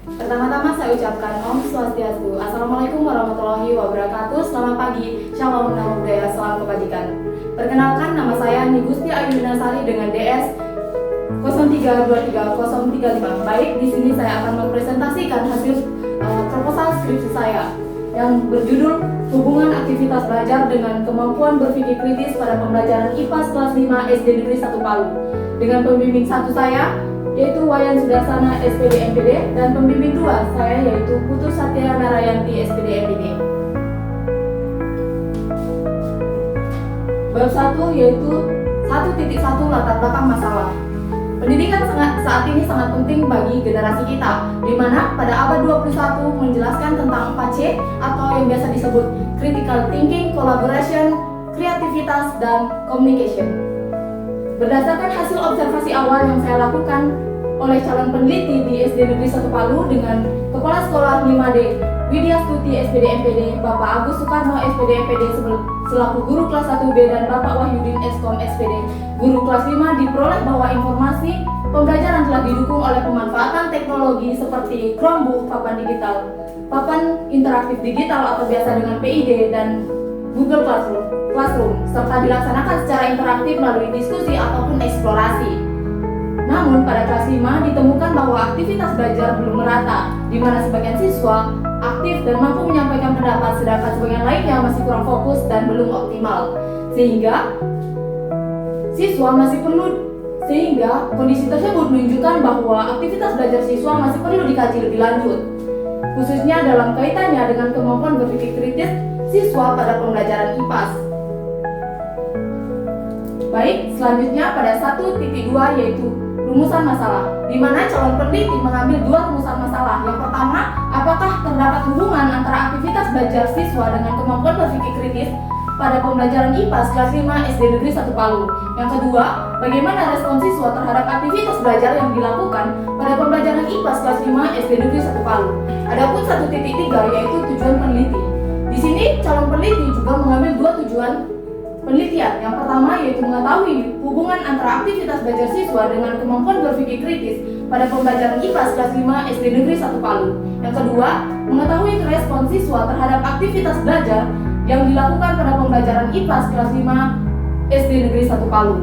Pertama-tama saya ucapkan Om Swastiastu. Assalamualaikum warahmatullahi wabarakatuh. Selamat pagi, Shalom, Namo Buddhaya, salam kebajikan. Perkenalkan, nama saya Nigusti Ayudina Sari dengan DS 0323035. Baik, di sini saya akan mempresentasikan hasil proposal skripsi saya yang berjudul Hubungan Aktivitas Belajar dengan Kemampuan Berpikir Kritis pada Pembelajaran IPAS kelas 5 SD Negeri 1 Palu. Dengan pembimbing satu saya, yaitu Wayan Sudarsana SPD MPD, dan pembimbing 2 saya yaitu Putu Satya Narayanti SPD MPD. Bab 1 yaitu 1.1 latar belakang masalah. Pendidikan saat ini sangat penting bagi generasi kita, di mana pada abad 21 menjelaskan tentang 4C atau yang biasa disebut critical thinking, collaboration, kreativitas, dan communication. Berdasarkan hasil observasi awal yang saya lakukan oleh calon peneliti di SD Negeri 1 Palu dengan Kepala Sekolah 5D Widya Stuti SPD MPD, Bapak Agus Soekarno SPD MPD selaku Guru Kelas 1B, dan Bapak Wahyudin Eskom SPD Guru Kelas 5, diperoleh bahwa informasi pembelajaran telah didukung oleh pemanfaatan teknologi seperti Chromebook, papan digital, papan interaktif digital atau biasa dengan PID, dan Google Classroom, serta dilaksanakan secara interaktif melalui diskusi ataupun eksplorasi. Namun pada kelas 5 ditemukan bahwa aktivitas belajar belum merata, di mana sebagian siswa aktif dan mampu menyampaikan pendapat, sedangkan sebagian lainnya masih kurang fokus dan belum optimal. Sehingga kondisi tersebut menunjukkan bahwa aktivitas belajar siswa masih perlu dikaji lebih lanjut, khususnya dalam kaitannya dengan kemampuan berpikir kritis siswa pada pembelajaran IPAS. Baik, selanjutnya pada 1.2 yaitu rumusan masalah, di mana calon peneliti mengambil 2 rumusan masalah. Yang pertama, apakah terdapat hubungan antara aktivitas belajar siswa dengan kemampuan berpikir kritis pada pembelajaran IPAS kelas 5 SD Negeri 1 Palu. Yang kedua, bagaimana respon siswa terhadap aktivitas belajar yang dilakukan pada pembelajaran IPAS kelas 5 SD Negeri 1 Palu. Adapun 1.3 yaitu tujuan peneliti. Di sini calon peneliti juga mengambil 2 tujuan penelitian. Yang pertama yaitu mengetahui hubungan antara aktivitas belajar siswa dengan kemampuan berpikir kritis pada pembelajaran IPAS kelas 5 SD Negeri 1 Palu. Yang kedua, mengetahui respon siswa terhadap aktivitas belajar yang dilakukan pada pembelajaran IPAS kelas 5 SD Negeri 1 Palu.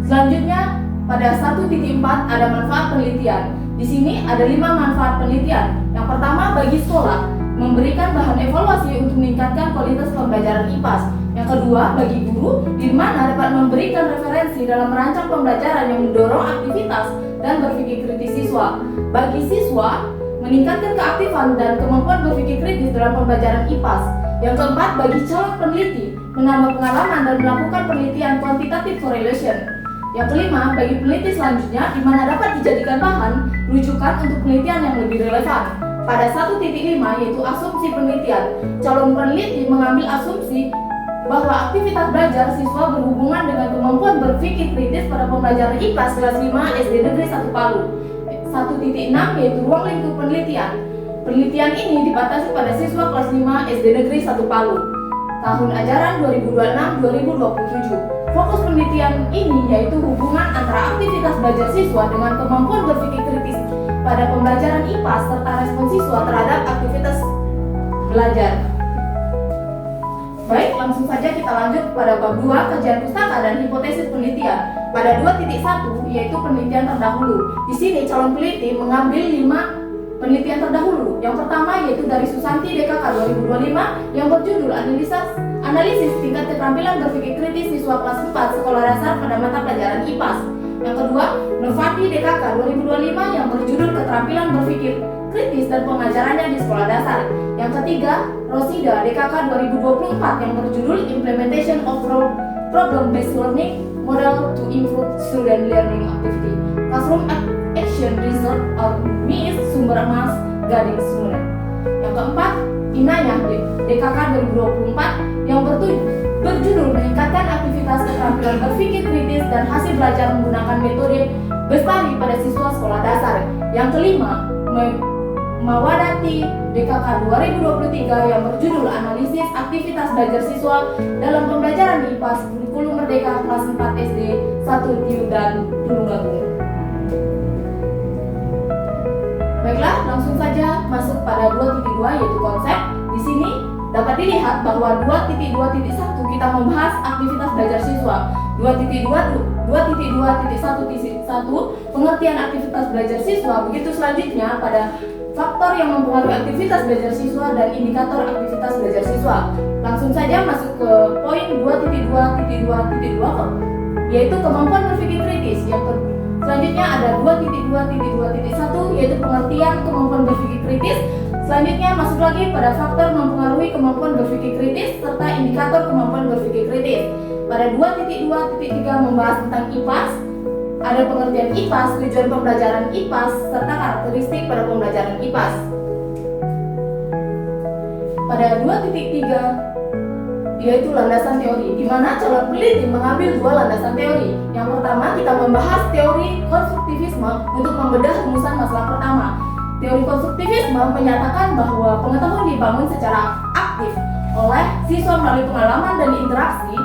Selanjutnya, pada 1.4 ada manfaat penelitian. Di sini ada 5 manfaat penelitian. Yang pertama, bagi sekolah, memberikan bahan evaluasi untuk meningkatkan kualitas pembelajaran IPAS. Yang kedua, bagi guru, di mana dapat memberikan referensi dalam merancang pembelajaran yang mendorong aktivitas dan berpikir kritis siswa. Bagi siswa, meningkatkan keaktifan dan kemampuan berpikir kritis dalam pembelajaran IPAS. Yang keempat, bagi calon peneliti, menambah pengalaman dan melakukan penelitian quantitative correlation. Yang kelima, bagi peneliti selanjutnya, di mana dapat dijadikan bahan rujukan untuk penelitian yang lebih relevan. Pada 1.5 yaitu asumsi penelitian, calon peneliti mengambil asumsi bahwa aktivitas belajar siswa berhubungan dengan kemampuan berpikir kritis pada pembelajaran IPAS kelas 5 SD Negeri 1 Palu. 1.6 yaitu ruang lingkup penelitian. Penelitian ini dibatasi pada siswa kelas 5 SD Negeri 1 Palu tahun ajaran 2026-2027. Fokus penelitian ini yaitu hubungan antara aktivitas belajar siswa dengan kemampuan berpikir kritis pada pembelajaran IPAS serta respon siswa terhadap aktivitas belajar. Baik, langsung saja kita lanjut pada bab 2, kajian pustaka dan hipotesis penelitian. Pada 2.1 yaitu penelitian terdahulu. Di sini calon peneliti mengambil 5 penelitian terdahulu. Yang pertama yaitu dari Susanti DKK 2025 yang berjudul analisis tingkat keterampilan berpikir kritis siswa kelas 4 sekolah dasar pada mata pelajaran IPAS. Yang kedua, Novati DKK 2025 yang berjudul keterampilan berpikir kritis dan pengajarannya di sekolah dasar. Yang ketiga, Rosida DKK 2024 yang berjudul Implementation of Problem Based Learning Model to Improve Student Learning Activity, Classroom Action Research or MIS Sumber Mas Gading Sumeneb. Yang keempat, Inayah DKK 2024 yang berjudul meningkatkan aktivitas keterampilan berpikir kritis dan hasil belajar menggunakan metode Bestari pada siswa sekolah dasar. Yang kelima, Mawadati DKK 2023 yang berjudul analisis aktivitas belajar siswa dalam pembelajaran IPAS kurikulum Merdeka kelas 4 SD 1 Tiu dan Tulungagung. Baiklah, langsung saja masuk pada 2.2 yaitu konsep. Di sini dapat dilihat bahwa 2.2.1 kita membahas aktivitas belajar siswa. 2.2.1.1 pengertian aktivitas belajar siswa. Begitu selanjutnya pada faktor yang mempengaruhi aktivitas belajar siswa dan indikator aktivitas belajar siswa. Langsung saja masuk ke poin 2.2.2.2 yaitu kemampuan berpikir kritis. Selanjutnya ada 2.2.2.1 yaitu pengertian kemampuan berpikir kritis. Selanjutnya masuk lagi pada faktor mempengaruhi kemampuan berpikir kritis serta indikator kemampuan berpikir kritis. Pada 2.2.3 membahas tentang IPAS. Ada pengertian IPAS, tujuan pembelajaran IPAS serta karakteristik pada pembelajaran IPAS. Pada 2.3 yaitu landasan teori, di mana calon peneliti mengambil dua landasan teori. Yang pertama, kita membahas teori konstruktivisme untuk membedah rumusan masalah pertama. Teori konstruktivisme menyatakan bahwa pengetahuan dibangun secara aktif oleh siswa melalui pengalaman dan interaksi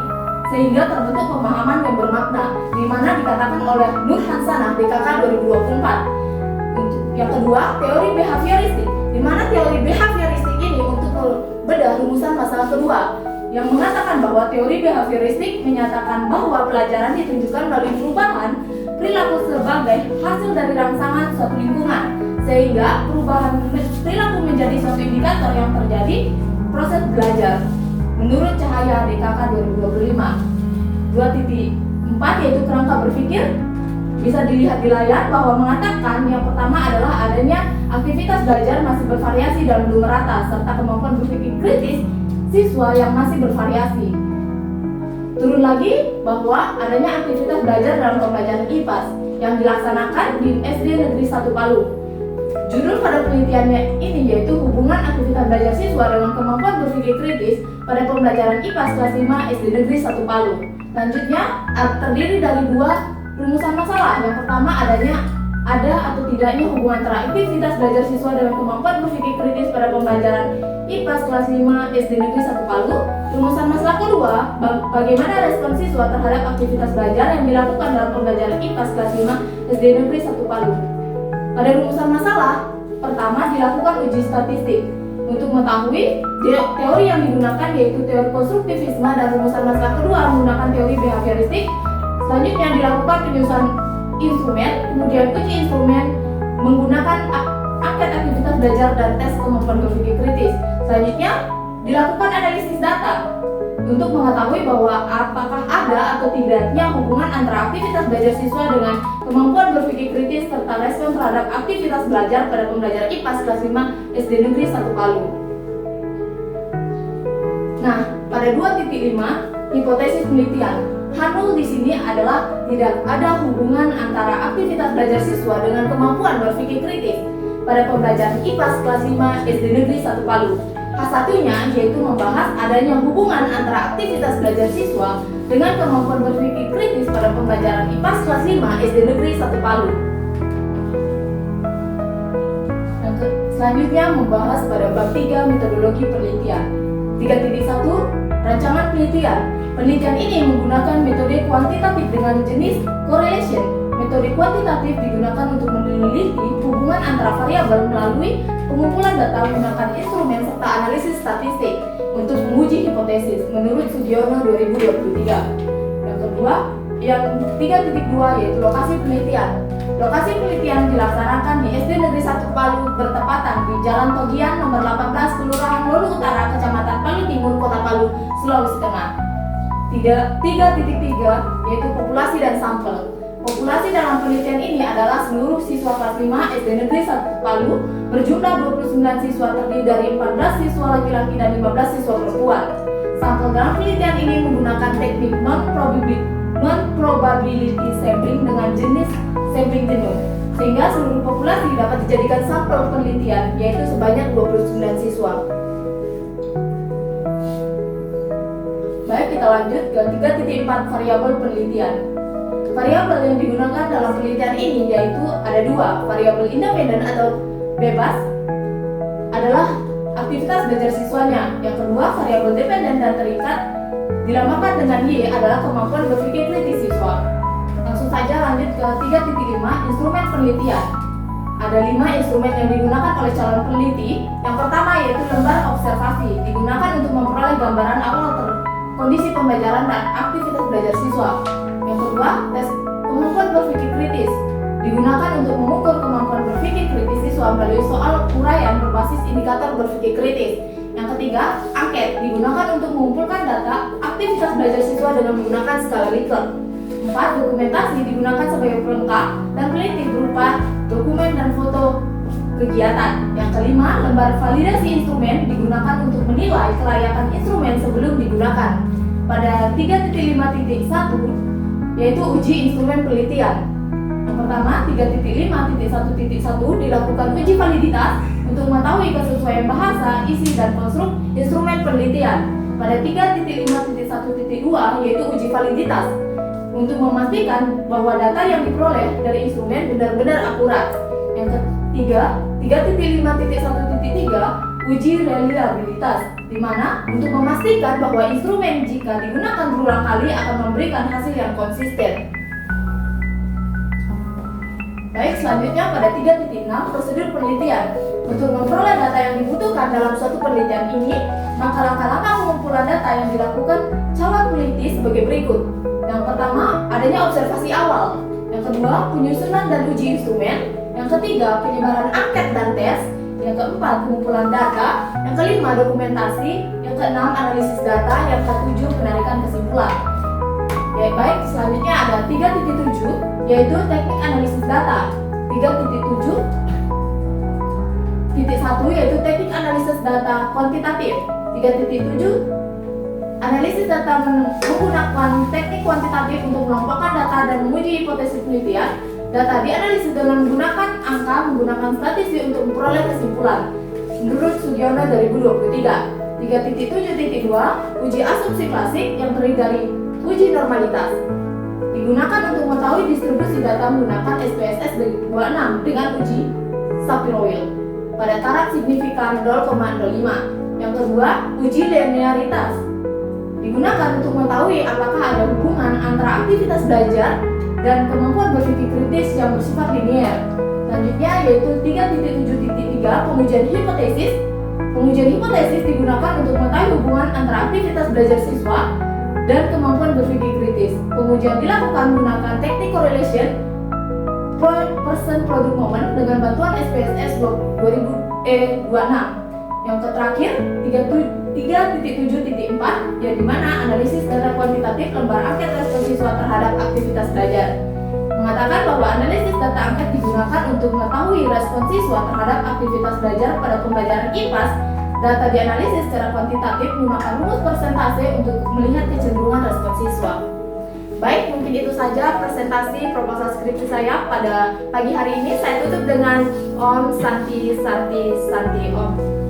sehingga terbentuk pemahaman yang bermakna, di mana dikatakan oleh Nur Hasanah DKK 2024. Untuk yang kedua, teori behavioristik, di mana teori behavioristik ini untuk membedah rumusan masalah kedua, yang mengatakan bahwa teori behavioristik menyatakan bahwa pelajaran ditunjukkan melalui perubahan perilaku sebagai hasil dari rangsangan suatu lingkungan, sehingga perubahan perilaku menjadi suatu indikator yang terjadi proses belajar. Menurut Cahaya DKK 2025. 2.4 yaitu kerangka berpikir, bisa dilihat di layar bahwa mengatakan yang pertama adalah adanya aktivitas belajar masih bervariasi dan belum merata, serta kemampuan berpikir kritis siswa yang masih bervariasi. Turun lagi bahwa adanya aktivitas belajar dalam pembelajaran IPAS yang dilaksanakan di SD Negeri 1 Palu. Judul pada penelitiannya ini yaitu hubungan aktivitas belajar siswa dengan kemampuan berpikir kritis pada pembelajaran IPAS kelas 5 SD Negeri 1 Palu. Selanjutnya terdiri dari dua rumusan masalah. Yang pertama ada atau tidaknya hubungan antara aktivitas belajar siswa dengan kemampuan berpikir kritis pada pembelajaran IPAS kelas 5 SD Negeri 1 Palu. Rumusan masalah kedua, bagaimana respon siswa terhadap aktivitas belajar yang dilakukan dalam pembelajaran IPAS kelas 5 SD Negeri 1 Palu. Pada rumusan masalah pertama dilakukan uji statistik untuk mengetahui teori yang digunakan yaitu teori konstruktivisme, dan rumusan masalah kedua menggunakan teori behavioristik. Selanjutnya dilakukan penyusunan instrumen, kemudian uji instrumen menggunakan angket aktivitas belajar dan tes kemampuan berpikir kritis. Selanjutnya dilakukan analisis data untuk mengetahui bahwa apakah ada atau tidaknya hubungan antara aktivitas belajar siswa dengan kemampuan berpikir kritis serta respon terhadap aktivitas belajar pada pembelajaran IPAS kelas 5 SD Negeri 1 Palu. Nah, pada 2.5 hipotesis penelitian. Hanul di sini adalah tidak ada hubungan antara aktivitas belajar siswa dengan kemampuan berpikir kritis pada pembelajaran IPAS kelas 5 SD Negeri 1 Palu. H1-nya yaitu membahas adanya hubungan antara aktivitas belajar siswa dengan kemampuan berpikir kritis pada pembelajaran IPAS kelas 5 SD Negeri 1 Palu. Selanjutnya membahas pada bab 3 metodologi penelitian. 3.1 rancangan penelitian. Penelitian ini menggunakan metode kuantitatif dengan jenis correlation. Metode kuantitatif digunakan untuk meneliti hubungan antara variabel melalui pengumpulan data menggunakan instrumen serta analisis statistik untuk menguji hipotesis menurut Sugiono 2023. Yang kedua, yang 3.2 yaitu lokasi penelitian. Lokasi penelitian dilaksanakan di SD Negeri 1 Palu bertepatan di Jalan Togian nomor 18 Kelurahan Lolu Utara, Kecamatan Palu Timur, Kota Palu, Sulawesi Tengah. 3.3 yaitu populasi dan sampel. Populasi dalam penelitian ini adalah seluruh siswa kelas 5 SD Negeri 1 Palu berjumlah 29 siswa, terdiri dari 14 siswa laki-laki dan 15 siswa perempuan. Sampel dalam penelitian ini menggunakan teknik non-probability sampling dengan jenis sampling jenuh, sehingga seluruh populasi dapat dijadikan sampel penelitian, yaitu sebanyak 29 siswa. Baik, kita lanjut ke 3.4 variabel penelitian. Variabel yang digunakan dalam penelitian ini yaitu ada dua. Variabel independen atau bebas adalah aktivitas belajar siswanya. Yang kedua, variabel dependen dan terikat dilambangkan dengan Y adalah kemampuan berpikir kritis siswa. Langsung saja lanjut ke 3.5 instrumen penelitian. ada 5 instrumen yang digunakan oleh calon peneliti. Yang pertama yaitu lembar observasi, digunakan untuk memperoleh gambaran awal kondisi pembelajaran dan aktivitas belajar siswa. Yang kedua, tes kemampuan berpikir kritis, digunakan untuk mengukur kemampuan berpikir kritis siswa melalui soal uraian berbasis indikator berpikir kritis. Yang ketiga, angket, digunakan untuk mengumpulkan data aktivitas belajar siswa dengan menggunakan skala Likert. 4. Dokumentasi, digunakan sebagai pelengkap dan peneliti berupa dokumen dan foto kegiatan. Yang kelima, lembar validasi instrumen, digunakan untuk menilai kelayakan instrumen sebelum digunakan. Pada 3.5.1 yaitu uji instrumen penelitian. Yang pertama, 3.5.1.1 dilakukan uji validitas untuk mengetahui kesesuaian bahasa, isi, dan konstruk instrumen penelitian. Pada 3.5.1.2 yaitu uji validitas untuk memastikan bahwa data yang diperoleh dari instrumen benar-benar akurat. Yang ketiga, 3.5.1.3 uji reliabilitas, di mana untuk memastikan bahwa instrumen jika digunakan berulang kali akan memberikan hasil yang konsisten. Baik, selanjutnya pada 3.6 prosedur penelitian. Untuk memperoleh data yang dibutuhkan dalam suatu penelitian ini, maka langkah-langkah pengumpulan data yang dilakukan calon peneliti sebagai berikut. Yang pertama, adanya observasi awal. Yang kedua, penyusunan dan uji instrumen. Yang ketiga, penyebaran angket dan tes. Yang keempat, pengumpulan data. Yang kelima, dokumentasi. Yang keenam, analisis data. Yang ketujuh, penarikan kesimpulan. Ya, baik, selanjutnya ada 3.7 yaitu teknik analisis data. 3.7.1 yaitu teknik analisis data kuantitatif. 3.7 analisis data menggunakan teknik kuantitatif untuk mengelompokkan data dan menguji hipotesis penelitian. Data dianalisis dengan menggunakan angka, menggunakan statistik untuk memperoleh kesimpulan. Menurut Sugiono 2023. 3.7.2 uji asumsi klasik yang terdiri dari uji normalitas, digunakan untuk mengetahui distribusi data menggunakan SPSS 26 dengan uji Shapiro-Wilk pada taraf signifikan 0,05. Yang kedua, uji linearitas, digunakan untuk mengetahui apakah ada hubungan antara aktivitas belajar dan kemampuan berpikir kritis yang bersifat linear. Selanjutnya yaitu 3.7.3 pengujian hipotesis. Pengujian hipotesis digunakan untuk mengetahui hubungan antara aktivitas belajar siswa dan kemampuan berpikir kritis. Pengujian dilakukan menggunakan teknik correlation person product moment dengan bantuan SPSS 26. Yang terakhir 3.7.4 yang dimana analisis data kuantitatif lembar angket respon siswa terhadap aktivitas belajar, mengatakan bahwa analisis data angket digunakan untuk mengetahui respon siswa terhadap aktivitas belajar pada pembelajaran IPAS. Data dianalisis secara kuantitatif menggunakan rumus persentase untuk melihat kecenderungan respon siswa. Baik, mungkin itu saja presentasi proposal skripsi saya pada pagi hari ini. Saya tutup dengan Om Santi Santi Santi Om.